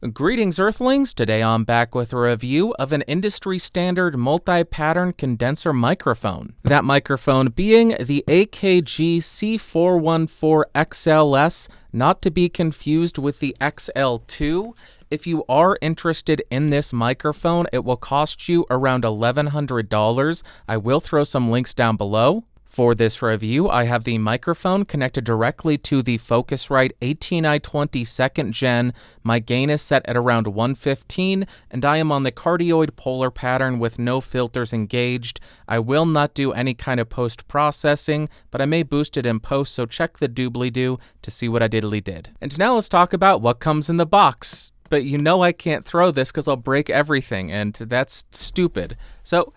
Greetings, Earthlings! Today I'm back with a review of an industry-standard multi-pattern condenser microphone. That microphone being the AKG C414 XLS, not to be confused with the XLII. If you are interested in this microphone, it will cost you around $1,100. I will throw some links down below. For this review, I have the microphone connected directly to the Focusrite 18i20 2nd Gen. My gain is set at around 115, and I am on the cardioid polar pattern with no filters engaged. I will not do any kind of post-processing, but I may boost it in post, so check the doobly-doo to see what I diddly did. And now let's talk about what comes in the box. But you know I can't throw this because I'll break everything, and that's stupid. So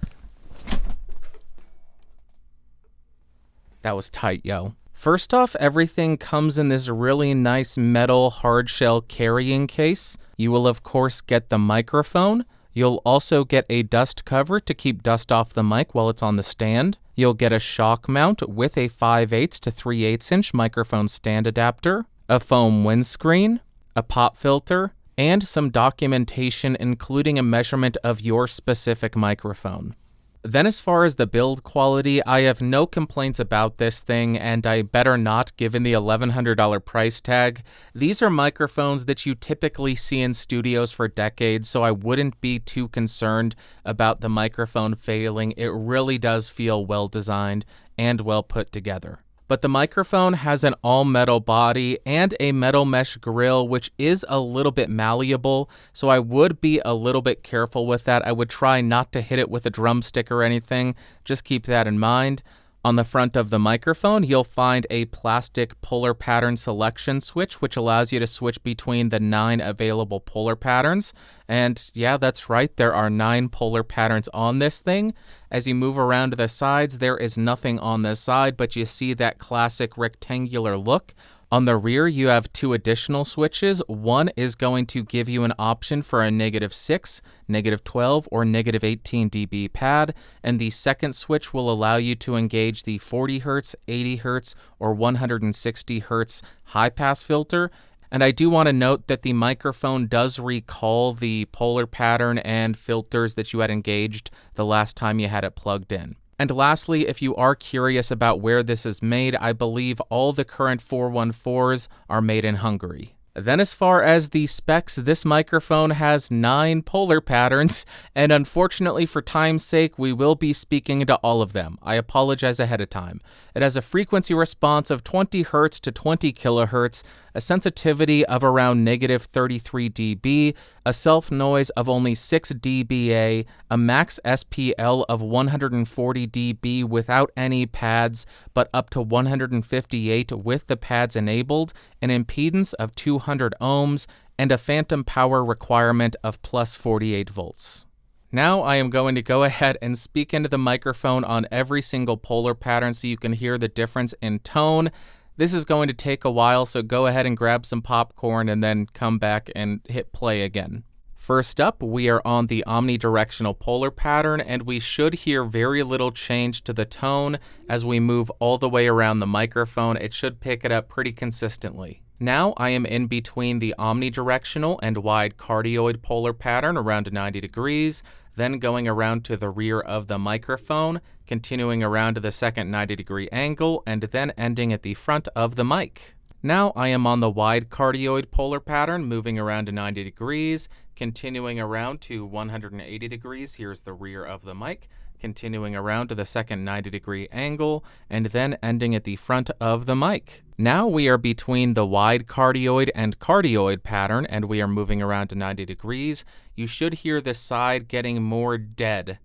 that was tight, yo. First off, everything comes in this really nice metal hardshell carrying case. You will of course get the microphone. You'll also get a dust cover to keep dust off the mic while it's on the stand. You'll get a shock mount with a 5/8 to 3/8 inch microphone stand adapter, a foam windscreen, a pop filter, and some documentation including a measurement of your specific microphone. Then as far as the build quality, I have no complaints about this thing, and I better not given the $1,100 price tag. These are microphones that you typically see in studios for decades, so I wouldn't be too concerned about the microphone failing. It really does feel well designed and well put together. But the microphone has an all-metal body and a metal mesh grill, which is a little bit malleable, so I would be a little bit careful with that. I would try not to hit it with a drumstick or anything. Just keep that in mind. On the front of the microphone, you'll find a plastic polar pattern selection switch, which allows you to switch between the 9 available polar patterns. And yeah, that's right, there are 9 polar patterns on this thing. As you move around to the sides, there is nothing on the side, but you see that classic rectangular look. On the rear, you have 2 additional switches. One is going to give you an option for a -6, -12, or -18 dB pad, and the second switch will allow you to engage the 40 Hz, 80 Hz, or 160 Hz high-pass filter. And I do want to note that the microphone does recall the polar pattern and filters that you had engaged the last time you had it plugged in. And lastly, if you are curious about where this is made, I believe all the current 414s are made in Hungary. Then as far as the specs, this microphone has 9 polar patterns, and unfortunately for time's sake, we will be speaking to all of them. I apologize ahead of time. It has a frequency response of 20 Hz to 20 kHz, a sensitivity of around -33 dB, a self-noise of only 6 dBA, a max SPL of 140 dB without any pads, but up to 158 with the pads enabled, an impedance of 200 ohms, and a phantom power requirement of plus 48 volts. Now I am going to go ahead and speak into the microphone on every single polar pattern so you can hear the difference in tone. This is going to take a while, so go ahead and grab some popcorn and then come back and hit play again. First up, we are on the omnidirectional polar pattern, and we should hear very little change to the tone as we move all the way around the microphone. It should pick it up pretty consistently. Now I am in between the omnidirectional and wide cardioid polar pattern around 90 degrees, then going around to the rear of the microphone, continuing around to the second 90-degree angle, and then ending at the front of the mic. Now I am on the wide cardioid polar pattern, moving around to 90 degrees, continuing around to 180 degrees, here's the rear of the mic, continuing around to the second 90-degree angle, and then ending at the front of the mic. Now we are between the wide cardioid and cardioid pattern, and we are moving around to 90 degrees. You should hear the side getting more dead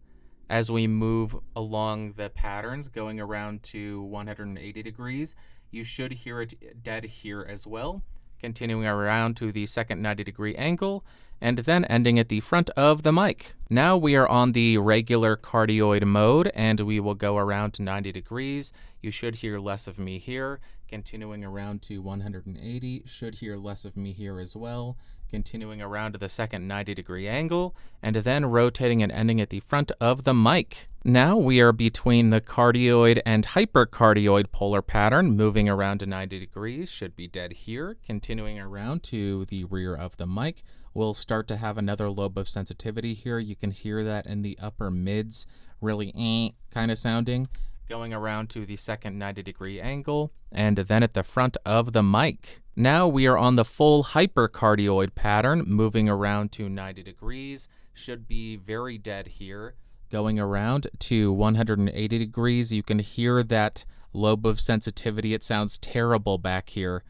as we move along the patterns, going around to 180 degrees. You should hear it dead here as well, continuing around to the second 90-degree angle, and then ending at the front of the mic. Now we are on the regular cardioid mode, and we will go around to 90 degrees. You should hear less of me here, continuing around to 180, should hear less of me here as well, continuing around to the second 90-degree angle, and then rotating and ending at the front of the mic. Now we are between the cardioid and hypercardioid polar pattern, moving around to 90 degrees, should be dead here, continuing around to the rear of the mic. We'll start to have another lobe of sensitivity here. You can hear that in the upper mids, really kind of sounding, going around to the second 90-degree angle, and then at the front of the mic. Now we are on the full hypercardioid pattern, moving around to 90 degrees, should be very dead here, going around to 180 degrees. You can hear that lobe of sensitivity. It sounds terrible back here.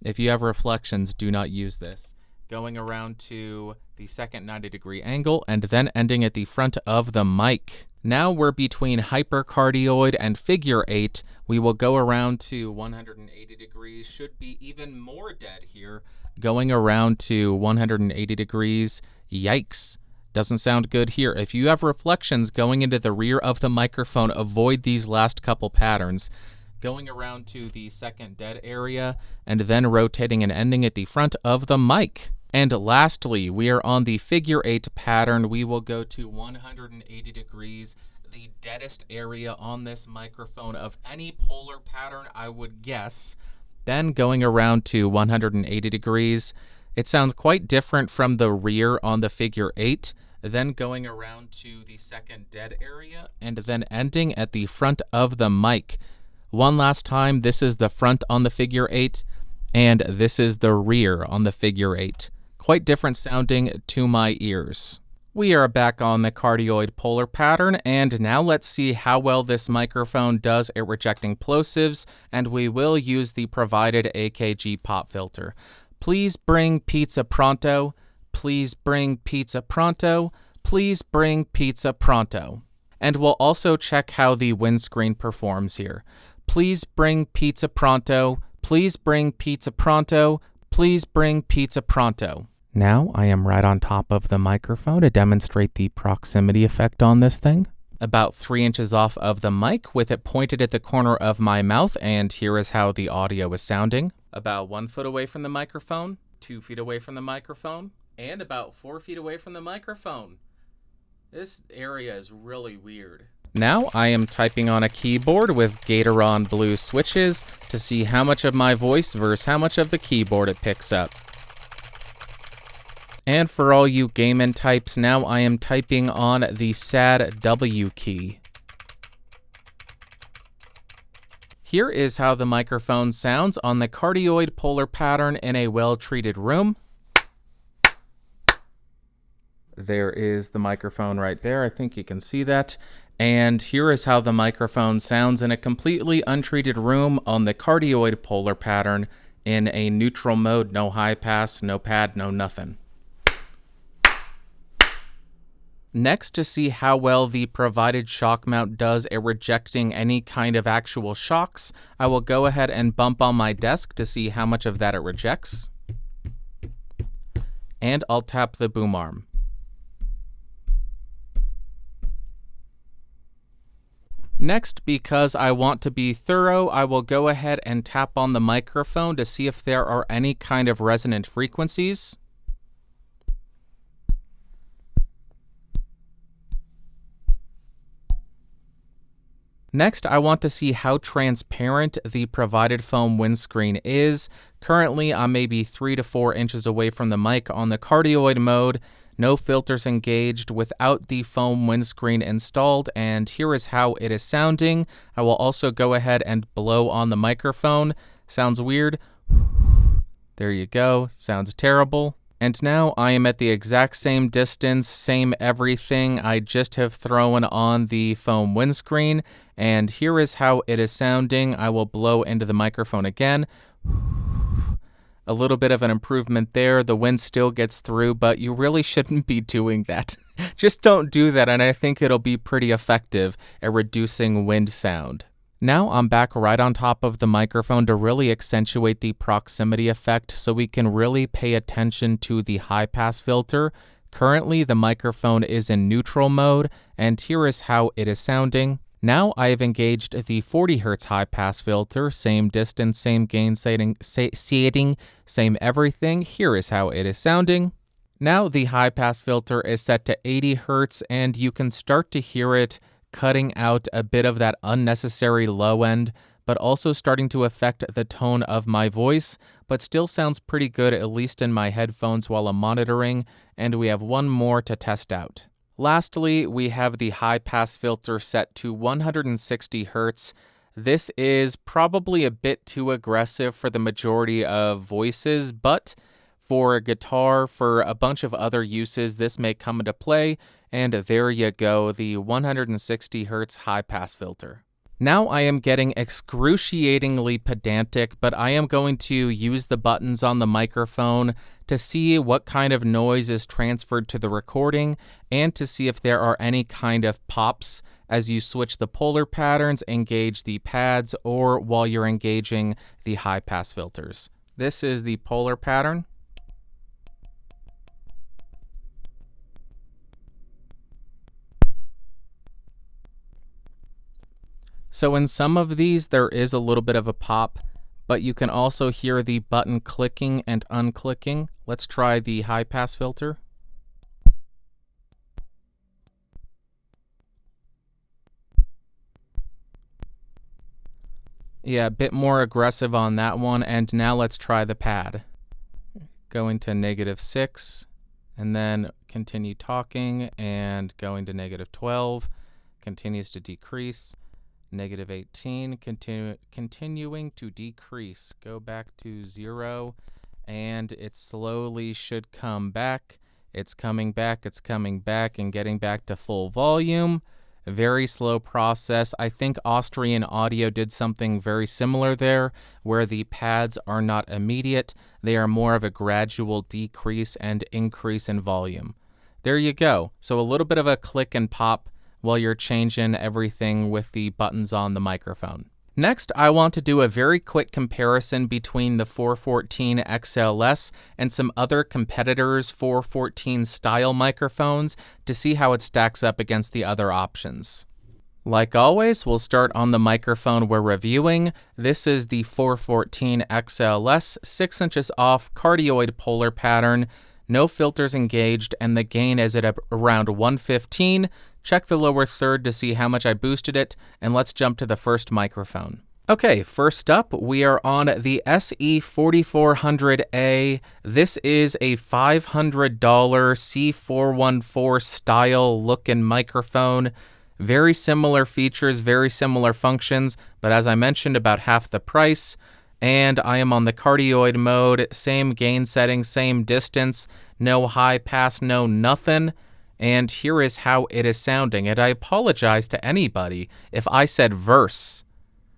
If you have reflections, do not use this. Going around to the second 90-degree angle, and then ending at the front of the mic. Now we're between hypercardioid and figure 8. We will go around to 180 degrees, should be even more dead here, going around to 180 degrees. Yikes. Doesn't sound good here. If you have reflections going into the rear of the microphone, avoid these last couple patterns. Going around to the second dead area, and then rotating and ending at the front of the mic. And lastly, we are on the figure 8 pattern. We will go to 180 degrees, the deadest area on this microphone of any polar pattern, I would guess. Then going around to 180 degrees. It sounds quite different from the rear on the figure 8. Then going around to the second dead area, and then ending at the front of the mic. One last time, this is the front on the figure 8, and this is the rear on the figure 8. Quite different sounding to my ears. We are back on the cardioid polar pattern, and now let's see how well this microphone does at rejecting plosives, and we will use the provided AKG pop filter. Please bring pizza pronto. Please bring pizza pronto. Please bring pizza pronto. And we'll also check how the windscreen performs here. Please bring pizza pronto. Please bring pizza pronto. Please bring pizza pronto. Now I am right on top of the microphone to demonstrate the proximity effect on this thing. About 3 inches off of the mic with it pointed at the corner of my mouth, and here is how the audio is sounding. About 1 foot away from the microphone, 2 feet away from the microphone, and about 4 feet away from the microphone. This area is really weird. Now I am typing on a keyboard with Gatoron blue switches to see how much of my voice versus how much of the keyboard it picks up. And for all you gaming types, now I am typing on the sad W key. Here is how the microphone sounds on the cardioid polar pattern in a well-treated room. There is the microphone right there. I think you can see that. And here is how the microphone sounds in a completely untreated room on the cardioid polar pattern in a neutral mode, no high pass, no pad, no nothing. Next, to see how well the provided shock mount does at rejecting any kind of actual shocks, I will go ahead and bump on my desk to see how much of that it rejects. And I'll tap the boom arm. Next, because I want to be thorough, I will go ahead and tap on the microphone to see if there are any kind of resonant frequencies. Next, I want to see how transparent the provided foam windscreen is. Currently, I'm maybe 3 to 4 inches away from the mic on the cardioid mode, no filters engaged, without the foam windscreen installed, and here is how it is sounding. I will also go ahead and blow on the microphone. Sounds weird. There you go. Sounds terrible. And now I am at the exact same distance, same everything. I just have thrown on the foam windscreen, and here is how it is sounding. I will blow into the microphone again. A little bit of an improvement there. The wind still gets through, but you really shouldn't be doing that. Just don't do that, and I think it'll be pretty effective at reducing wind sound. Now I'm back right on top of the microphone to really accentuate the proximity effect so we can really pay attention to the high pass filter. Currently, the microphone is in neutral mode, and here is how it is sounding. Now I have engaged the 40 Hz high-pass filter, same distance, same gain setting, same everything. Here is how it is sounding. Now the high-pass filter is set to 80 Hz, and you can start to hear it cutting out a bit of that unnecessary low end, but also starting to affect the tone of my voice, but still sounds pretty good, at least in my headphones while I'm monitoring, and we have one more to test out. Lastly, we have the high-pass filter set to 160 Hz. This is probably a bit too aggressive for the majority of voices, but for guitar, for a bunch of other uses, this may come into play, and there you go, the 160 Hz high-pass filter. Now I am getting excruciatingly pedantic, but I am going to use the buttons on the microphone to see what kind of noise is transferred to the recording and to see if there are any kind of pops as you switch the polar patterns, engage the pads, or while you're engaging the high-pass filters. This is the polar pattern. So in some of these, there is a little bit of a pop, but you can also hear the button clicking and unclicking. Let's try the high-pass filter. Yeah, a bit more aggressive on that one, and now let's try the pad. Going to -6, and then continue talking, and going to -12, continues to decrease. -18, continuing to decrease. Go back to 0, and it slowly should come back. It's coming back, and getting back to full volume. A very slow process. I think Austrian audio did something very similar there, where the pads are not immediate. They are more of a gradual decrease and increase in volume. There you go. So a little bit of a click and pop while you're changing everything with the buttons on the microphone. Next, I want to do a very quick comparison between the 414 XLS and some other competitors' 414 style microphones to see how it stacks up against the other options. Like always, we'll start on the microphone we're reviewing. This is the 414 XLS, 6 inches off, cardioid polar pattern, no filters engaged, and the gain is at around 115. Check the lower third to see how much I boosted it, and let's jump to the first microphone. Okay, first up, we are on the C414. This is a $500 C414 style looking microphone. Very similar features, very similar functions, but as I mentioned, about half the price. And I am on the cardioid mode, same gain setting, same distance, no high pass, no nothing. And here is how it is sounding. And I apologize to anybody if I said verse,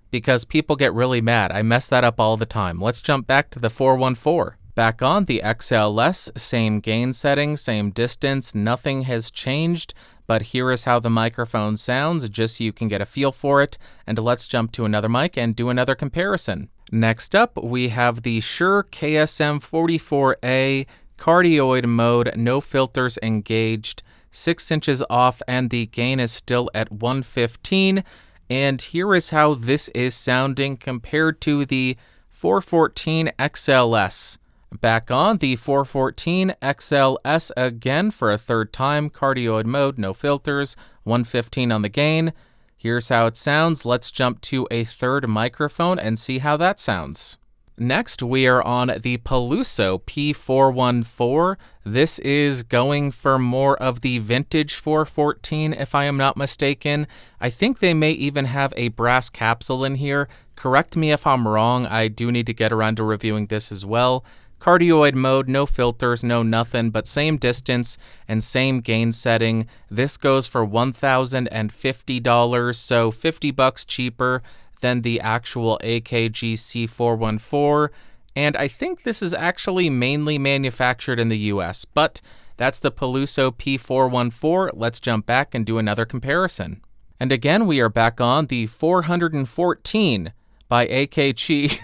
because people get really mad. I mess that up all the time. Let's jump back to the 414. Back on the XLS, same gain setting, same distance, nothing has changed. But here is how the microphone sounds, just so you can get a feel for it. And let's jump to another mic and do another comparison. Next up, we have the Shure KSM44A, cardioid mode, no filters engaged, 6 inches off, and the gain is still at 115. And here is how this is sounding compared to the 414 XLS. Back on the 414 XLS again for a third time, cardioid mode, no filters, 115 on the gain. Here's how it sounds. Let's jump to a third microphone and see how that sounds. Next, we are on the Peluso P414. This is going for more of the vintage 414, if I am not mistaken. I think they may even have a brass capsule in here. Correct me if I'm wrong. I do need to get around to reviewing this as well. Cardioid mode, no filters, no nothing, but same distance and same gain setting. This goes for $1,050, so $50 cheaper than the actual AKG C414, and I think this is actually mainly manufactured in the US, but that's the Peluso P414. Let's jump back and do another comparison. And again, we are back on the 414 by AKG,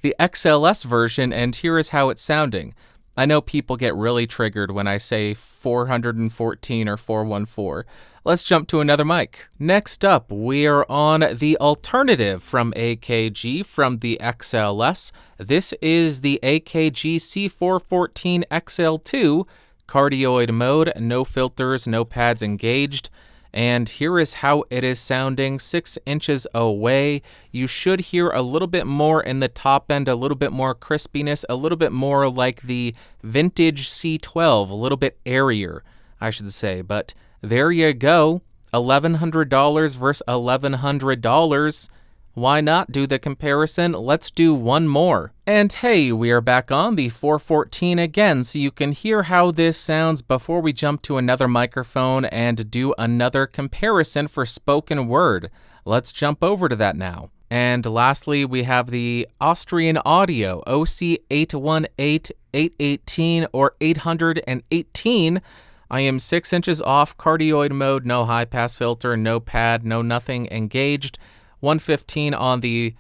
the XLS version, and here is how it's sounding. I know people get really triggered when I say 414 or 414. Let's jump to another mic. Next up, we're on the alternative from AKG from the XLS. This is the AKG C414 XLII, cardioid mode, no filters, no pads engaged. And here is how it is sounding 6 inches away. You should hear a little bit more in the top end, a little bit more crispiness, a little bit more like the vintage C12, a little bit airier, I should say. But there you go, $1,100 versus $1,100. Why not do the comparison? Let's do one more. And hey, we are back on the 414 again, so you can hear how this sounds before we jump to another microphone and do another comparison for spoken word. Let's jump over to that now. And lastly, we have the Austrian audio, OC818, 818, or 818. I am 6 inches off, cardioid mode, no high pass filter, no pad, no nothing engaged. 115 on the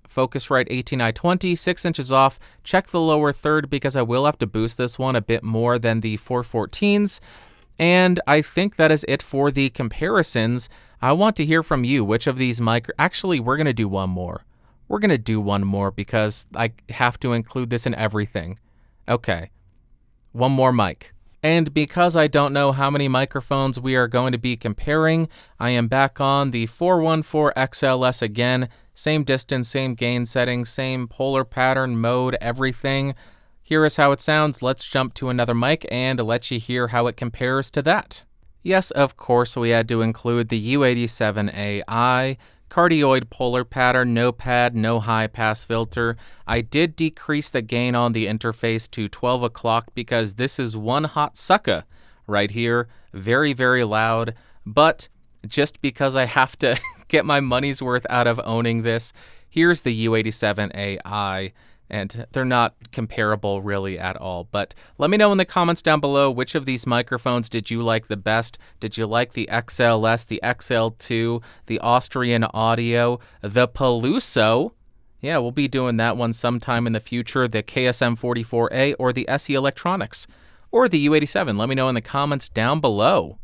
Focusrite 18i20, 6 inches off. Check the lower third because I will have to boost this one a bit more than the 414s. And I think that is it for the comparisons. I want to hear from you. Which of these Actually, we're going to do one more. We're going to do one more because I have to include this in everything. Okay. One more mic. And because I don't know how many microphones we are going to be comparing, I am back on the 414 XLS again. Same distance, same gain settings, same polar pattern, mode, everything. Here is how it sounds. Let's jump to another mic and let you hear how it compares to that. Yes, of course, we had to include the U87 Ai, cardioid polar pattern, no pad, no high pass filter. I did decrease the gain on the interface to 12 o'clock because this is one hot sucker right here. Very, very loud. But just because I have to get my money's worth out of owning this, here's the U87 Ai. And they're not comparable really at all. But let me know in the comments down below, which of these microphones did you like the best? Did you like the XLS, the XL2, the Austrian audio, the Peluso? Yeah, we'll be doing that one sometime in the future. The KSM44A or the SE Electronics or the U87. Let me know in the comments down below.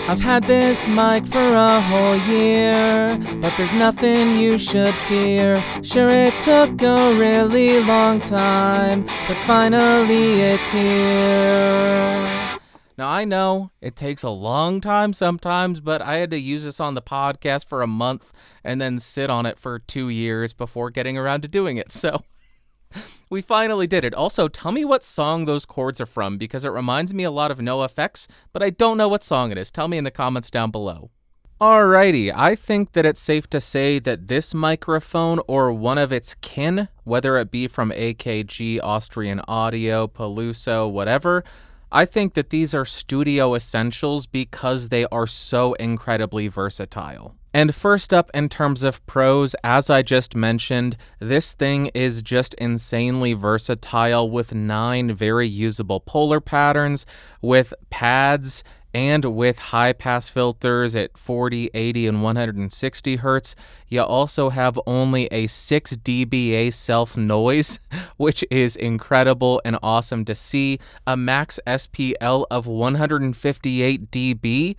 I've had this mic for a whole year, but there's nothing you should fear. Sure, it took a really long time, but finally it's here. Now, I know it takes a long time sometimes, but I had to use this on the podcast for a month and then sit on it for 2 years before getting around to doing it, so we finally did it. Also, tell me what song those chords are from, because it reminds me a lot of NoFX, but I don't know what song it is. Tell me in the comments down below. Alrighty, I think that it's safe to say that this microphone or one of its kin, whether it be from AKG, Austrian Audio, Peluso, whatever, I think that these are studio essentials because they are so incredibly versatile. And first up, in terms of pros, as I just mentioned, this thing is just insanely versatile with 9 very usable polar patterns, with pads, and with high-pass filters at 40, 80, and 160 hertz. You also have only a 6 dBA self-noise, which is incredible and awesome to see. A max SPL of 158 dB.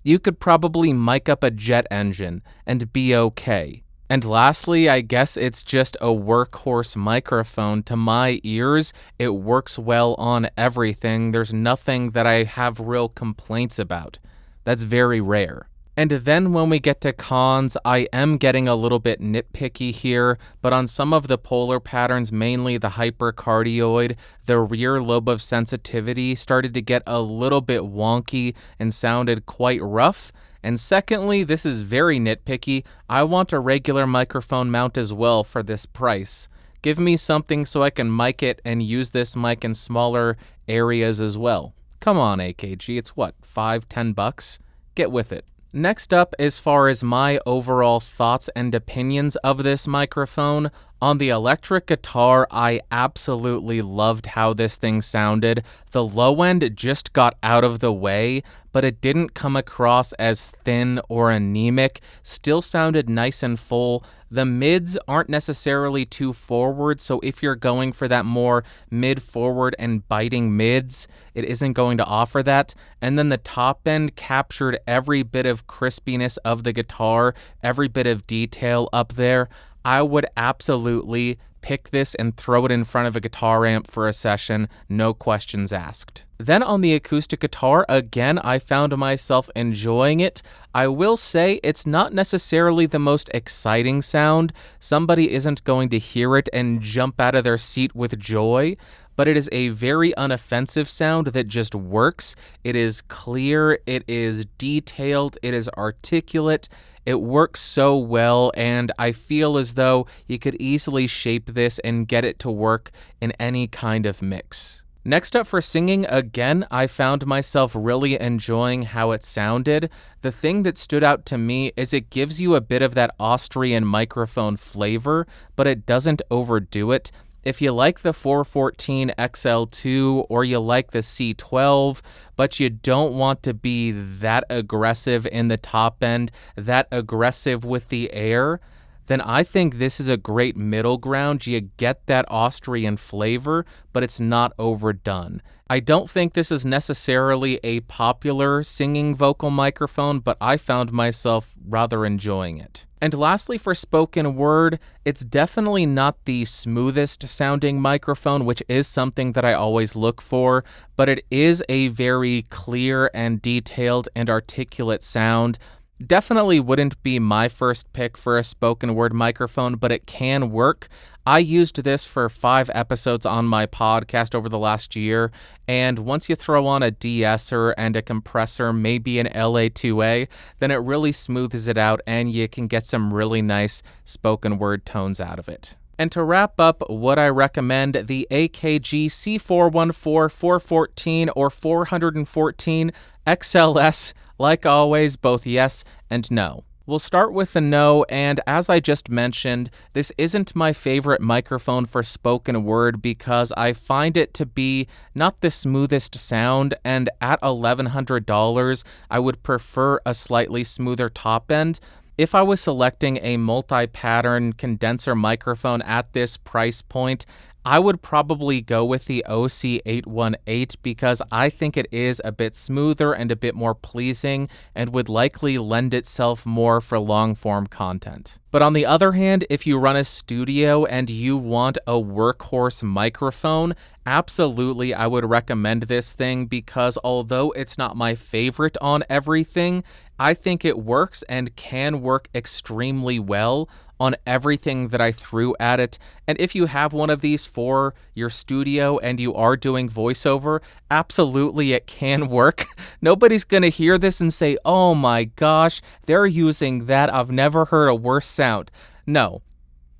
You could probably mic up a jet engine and be okay. And lastly, I guess it's just a workhorse microphone. To my ears, it works well on everything. There's nothing that I have real complaints about. That's very rare. And then when we get to cons, I am getting a little bit nitpicky here, but on some of the polar patterns, mainly the hypercardioid, the rear lobe of sensitivity started to get a little bit wonky and sounded quite rough. And secondly, this is very nitpicky, I want a regular microphone mount as well for this price. Give me something so I can mic it and use this mic in smaller areas as well. Come on, AKG, it's what, $5-10? Get with it. Next up, as far as my overall thoughts and opinions of this microphone, on the electric guitar, I absolutely loved how this thing sounded. The low end just got out of the way, but it didn't come across as thin or anemic, still sounded nice and full. The mids aren't necessarily too forward, so if you're going for that more mid-forward and biting mids, it isn't going to offer that. And then the top end captured every bit of crispiness of the guitar, every bit of detail up there. I would absolutely pick this and throw it in front of a guitar amp for a session, no questions asked. Then on the acoustic guitar, again, I found myself enjoying it. I will say it's not necessarily the most exciting sound. Somebody isn't going to hear it and jump out of their seat with joy, but it is a very unoffensive sound that just works. It is clear, it is detailed, it is articulate. It works so well, and I feel as though you could easily shape this and get it to work in any kind of mix. Next up for singing, again, I found myself really enjoying how it sounded. The thing that stood out to me is it gives you a bit of that Austrian microphone flavor, but it doesn't overdo it. If you like the 414 XLII or you like the C12, but you don't want to be that aggressive in the top end, that aggressive with the air, then I think this is a great middle ground. You get that Austrian flavor, but it's not overdone. I don't think this is necessarily a popular singing vocal microphone, but I found myself rather enjoying it. And lastly, for spoken word, it's definitely not the smoothest sounding microphone, which is something that I always look for, but it is a very clear and detailed and articulate sound. Definitely wouldn't be my first pick for a spoken word microphone, but it can work. I used this for 5 episodes on my podcast over the last year, and once you throw on a de-esser and a compressor, maybe an LA2A, then it really smooths it out and you can get some really nice spoken word tones out of it. And to wrap up, would I recommend the AKG C414, 414, or 414 XLS? Like always, both yes and no. We'll start with the no, and as I just mentioned, this isn't my favorite microphone for spoken word because I find it to be not the smoothest sound, and at $1,100, I would prefer a slightly smoother top end. If I was selecting a multi-pattern condenser microphone at this price point, I would probably go with the OC818 because I think it is a bit smoother and a bit more pleasing and would likely lend itself more for long-form content. But on the other hand, if you run a studio and you want a workhorse microphone, absolutely I would recommend this thing because although it's not my favorite on everything, I think it works and can work extremely well on everything that I threw at it. And if you have one of these for your studio and you are doing voiceover, absolutely it can work. Nobody's going to hear this and say, oh my gosh, they're using that. I've never heard a worse sound. No.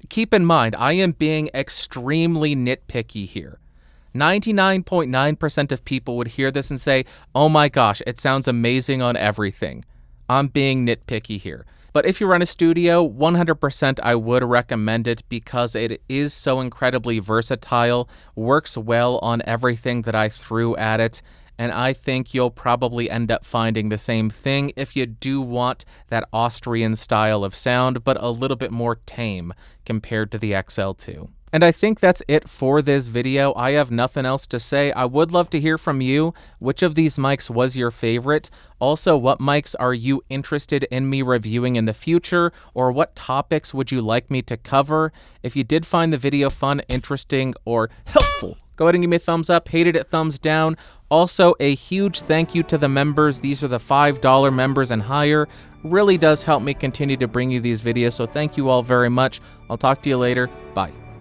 Keep in mind, I am being extremely nitpicky here. 99.9% of people would hear this and say, oh my gosh, it sounds amazing on everything. I'm being nitpicky here. But if you run a studio, 100% I would recommend it because it is so incredibly versatile, works well on everything that I threw at it, and I think you'll probably end up finding the same thing if you do want that Austrian style of sound, but a little bit more tame compared to the XL2. And I think that's it for this video. I have nothing else to say. I would love to hear from you. Which of these mics was your favorite? Also, what mics are you interested in me reviewing in the future? Or what topics would you like me to cover? If you did find the video fun, interesting, or helpful, go ahead and give me a thumbs up. Hated it, thumbs down. Also, a huge thank you to the members. These are the $5 members and higher. Really does help me continue to bring you these videos, so thank you all very much. I'll talk to you later. Bye.